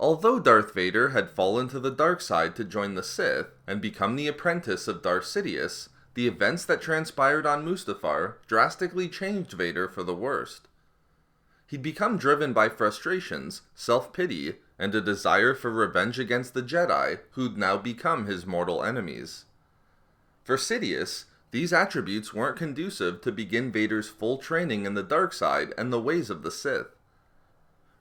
Although Darth Vader had fallen to the dark side to join the Sith and become the apprentice of Darth Sidious, the events that transpired on Mustafar drastically changed Vader for the worst. He'd become driven by frustrations, self-pity, and a desire for revenge against the Jedi who'd now become his mortal enemies. For Sidious, these attributes weren't conducive to begin Vader's full training in the dark side and the ways of the Sith.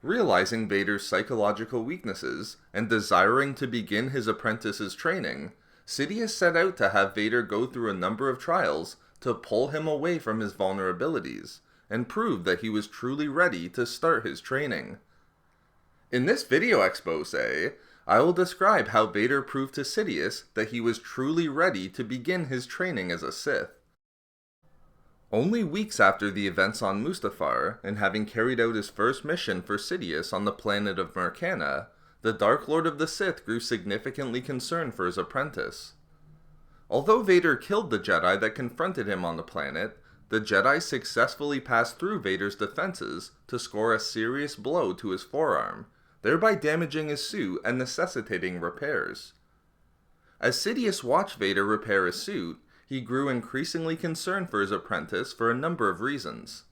Realizing Vader's psychological weaknesses and desiring to begin his apprentice's training, Sidious set out to have Vader go through a number of trials to pull him away from his vulnerabilities and prove that he was truly ready to start his training. In this video expose, I will describe how Vader proved to Sidious that he was truly ready to begin his training as a Sith. Only weeks after the events on Mustafar, and having carried out his first mission for Sidious on the planet of Mercana, the Dark Lord of the Sith grew significantly concerned for his apprentice. Although Vader killed the Jedi that confronted him on the planet, the Jedi successfully passed through Vader's defenses to score a serious blow to his forearm, thereby damaging his suit and necessitating repairs. As Sidious watched Vader repair his suit, he grew increasingly concerned for his apprentice for a number of reasons.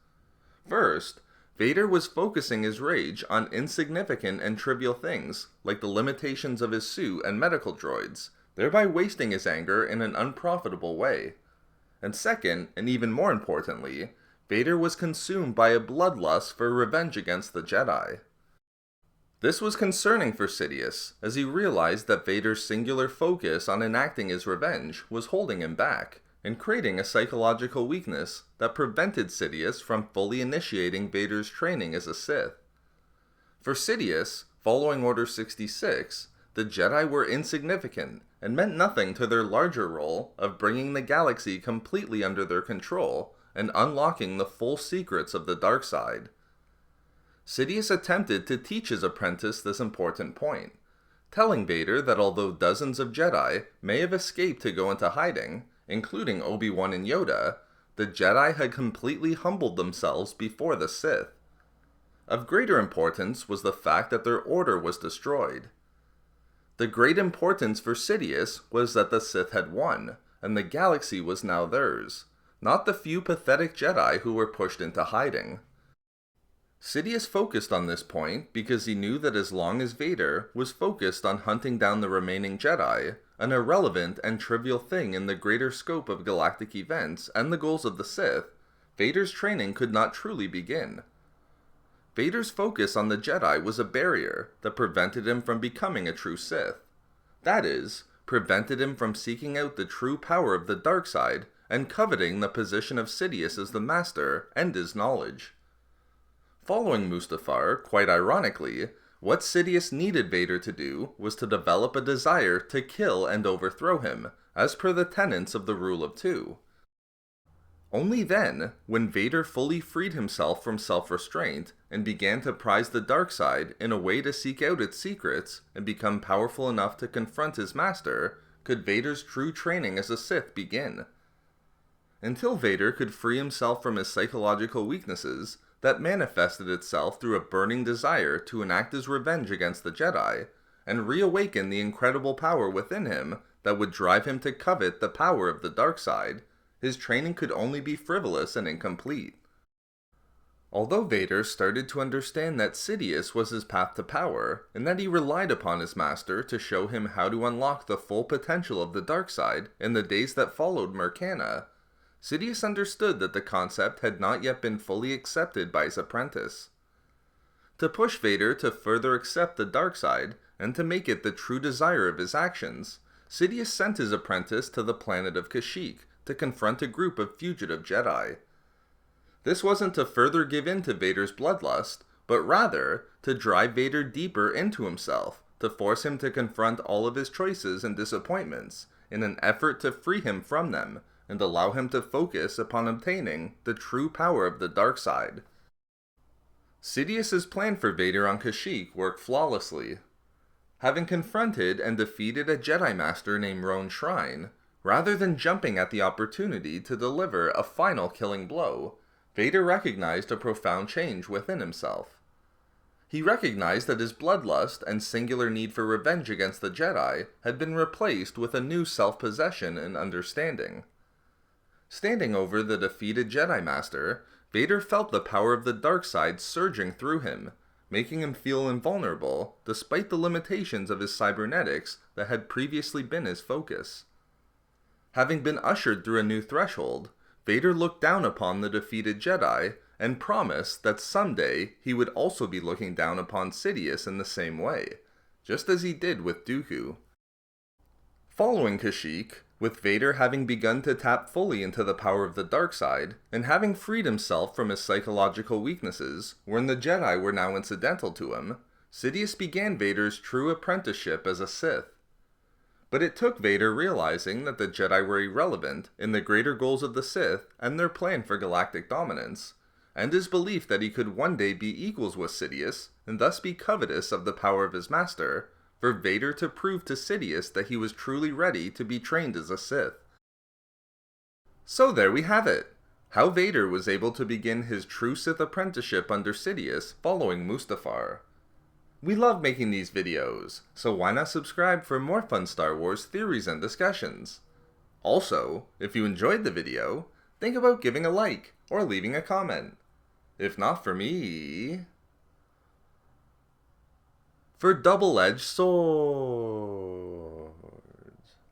First, Vader was focusing his rage on insignificant and trivial things, like the limitations of his suit and medical droids, thereby wasting his anger in an unprofitable way. And second, and even more importantly, Vader was consumed by a bloodlust for revenge against the Jedi. This was concerning for Sidious, as he realized that Vader's singular focus on enacting his revenge was holding him back, and creating a psychological weakness that prevented Sidious from fully initiating Vader's training as a Sith. For Sidious, following Order 66, the Jedi were insignificant and meant nothing to their larger role of bringing the galaxy completely under their control and unlocking the full secrets of the dark side. Sidious attempted to teach his apprentice this important point, telling Vader that although dozens of Jedi may have escaped to go into hiding, including Obi-Wan and Yoda, the Jedi had completely humbled themselves before the Sith. Of greater importance was the fact that their order was destroyed. The great importance for Sidious was that the Sith had won, and the galaxy was now theirs, not the few pathetic Jedi who were pushed into hiding. Sidious focused on this point because he knew that as long as Vader was focused on hunting down the remaining Jedi, an irrelevant and trivial thing in the greater scope of galactic events and the goals of the Sith, Vader's training could not truly begin. Vader's focus on the Jedi was a barrier that prevented him from becoming a true Sith. That is, prevented him from seeking out the true power of the dark side and coveting the position of Sidious as the Master and his knowledge. Following Mustafar, quite ironically, what Sidious needed Vader to do was to develop a desire to kill and overthrow him, as per the tenets of the Rule of Two. Only then, when Vader fully freed himself from self-restraint and began to prize the dark side in a way to seek out its secrets and become powerful enough to confront his master, could Vader's true training as a Sith begin. Until Vader could free himself from his psychological weaknesses, that manifested itself through a burning desire to enact his revenge against the Jedi, and reawaken the incredible power within him that would drive him to covet the power of the dark side, his training could only be frivolous and incomplete. Although Vader started to understand that Sidious was his path to power, and that he relied upon his master to show him how to unlock the full potential of the dark side in the days that followed Mercana, Sidious understood that the concept had not yet been fully accepted by his apprentice. To push Vader to further accept the dark side, and to make it the true desire of his actions, Sidious sent his apprentice to the planet of Kashyyyk to confront a group of fugitive Jedi. This wasn't to further give in to Vader's bloodlust, but rather to drive Vader deeper into himself, to force him to confront all of his choices and disappointments, in an effort to free him from them, and allow him to focus upon obtaining the true power of the dark side. Sidious's plan for Vader on Kashyyyk worked flawlessly. Having confronted and defeated a Jedi Master named Roan Shrine, rather than jumping at the opportunity to deliver a final killing blow, Vader recognized a profound change within himself. He recognized that his bloodlust and singular need for revenge against the Jedi had been replaced with a new self-possession and understanding. Standing over the defeated Jedi Master, Vader felt the power of the dark side surging through him, making him feel invulnerable despite the limitations of his cybernetics that had previously been his focus. Having been ushered through a new threshold, Vader looked down upon the defeated Jedi and promised that someday he would also be looking down upon Sidious in the same way, just as he did with Dooku. Following Kashyyyk, with Vader having begun to tap fully into the power of the dark side, and having freed himself from his psychological weaknesses, when the Jedi were now incidental to him, Sidious began Vader's true apprenticeship as a Sith. But it took Vader realizing that the Jedi were irrelevant in the greater goals of the Sith and their plan for galactic dominance, and his belief that he could one day be equals with Sidious, and thus be covetous of the power of his master, for Vader to prove to Sidious that he was truly ready to be trained as a Sith. So there we have it, how Vader was able to begin his true Sith apprenticeship under Sidious following Mustafar. We love making these videos, so why not subscribe for more fun Star Wars theories and discussions? Also, if you enjoyed the video, think about giving a like or leaving a comment. If not for me, for double-edged sword.